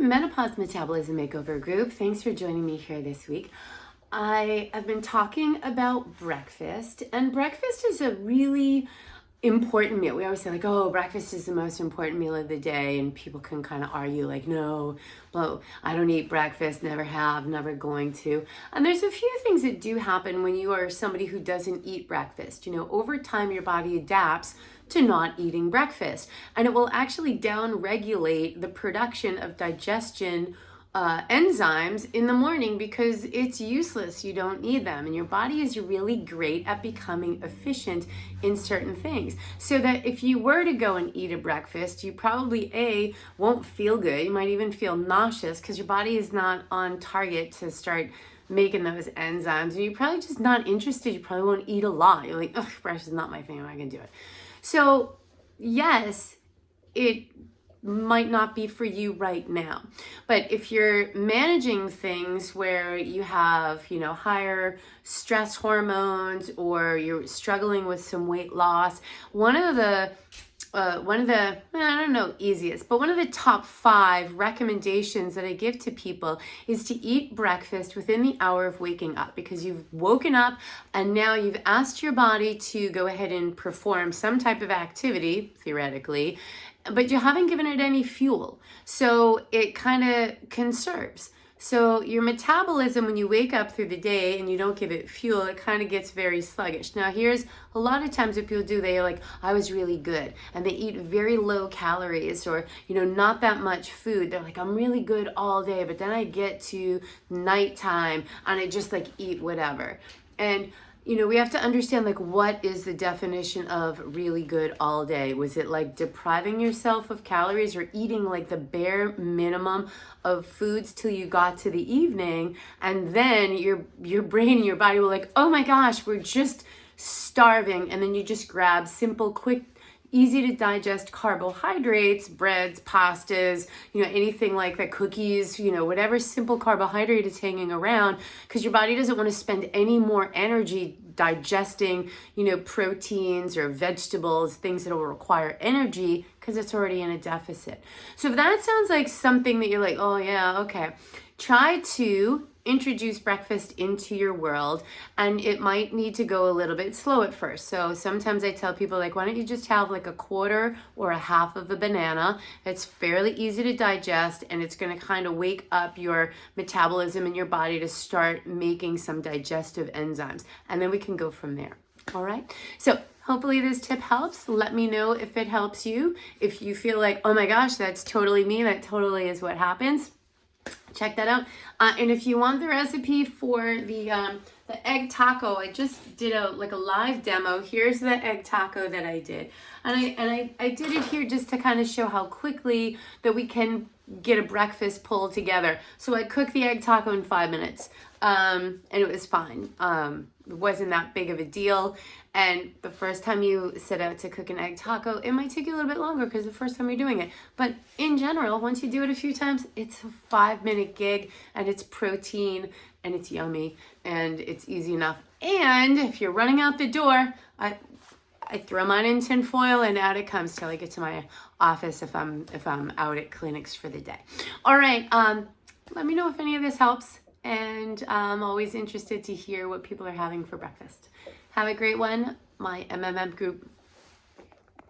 Menopause Metabolism Makeover Group. Thanks for joining me here this week. I have been talking about breakfast, and breakfast is a really important meal. We always say like, oh, breakfast is the most important meal of the day, and people can kind of argue like, no, well, I don't eat breakfast, never have, never going to. And there's a few things that do happen when you are somebody who doesn't eat breakfast. Over time your body adapts to not eating breakfast, and it will actually down regulate the production of digestion enzymes in the morning because it's useless. You don't need them, and your body is really great at becoming efficient in certain things. So that if you were to go and eat a breakfast, you probably won't feel good. You might even feel nauseous because your body is not on target to start making those enzymes, and you're probably just not interested. You probably won't eat a lot. You're like, ugh, breakfast is not my thing. I'm not gonna do it. So yes, it might not be for you right now. But if you're managing things where you have, higher stress hormones, or you're struggling with some weight loss, one of the top 5 recommendations that I give to people is to eat breakfast within the hour of waking up, because you've woken up and now you've asked your body to go ahead and perform some type of activity, theoretically, but you haven't given it any fuel. So it kind of conserves. So your metabolism, when you wake up through the day and you don't give it fuel, it kind of gets very sluggish. Now here's a lot of times what people do, they're like, I was really good, and they eat very low calories, or not that much food. They're like, I'm really good all day, but then I get to nighttime and I just like eat whatever. And we have to understand, like, what is the definition of really good all day? Was it like depriving yourself of calories or eating like the bare minimum of foods till you got to the evening, and then your brain and your body were like, oh my gosh, we're just starving, and then you just grab simple, quick, easy to digest carbohydrates, breads, pastas, anything like that, cookies, whatever simple carbohydrate is hanging around, because your body doesn't want to spend any more energy digesting, proteins or vegetables, things that will require energy, because it's already in a deficit. So if that sounds like something that you're like, oh yeah, okay, try to introduce breakfast into your world, and it might need to go a little bit slow at first. So sometimes I tell people, like, why don't you just have like a quarter or a half of a banana? It's fairly easy to digest, and it's going to kind of wake up your metabolism in your body to start making some digestive enzymes, and then we can go from there. All right, so hopefully this tip helps. Let me know if it helps you. If you feel like, oh my gosh, that's totally me, that totally is what happens, check that out. And if you want the recipe for the egg taco, I just did a live demo. Here's the egg taco that I did, and I did it here just to kind of show how quickly that we can get a breakfast pulled together. So I cooked the egg taco in 5 minutes, and it was fine. It wasn't that big of a deal. And the first time you set out to cook an egg taco, it might take you a little bit longer because the first time you're doing it. But in general, once you do it a few times, it's a 5-minute gig, and it's protein, and it's yummy, and it's easy enough. And if you're running out the door, I throw mine in tin foil, and out it comes till I get to my office if I'm out at clinics for the day. All right, let me know if any of this helps, and I'm always interested to hear what people are having for breakfast. Have a great one, my MMM group.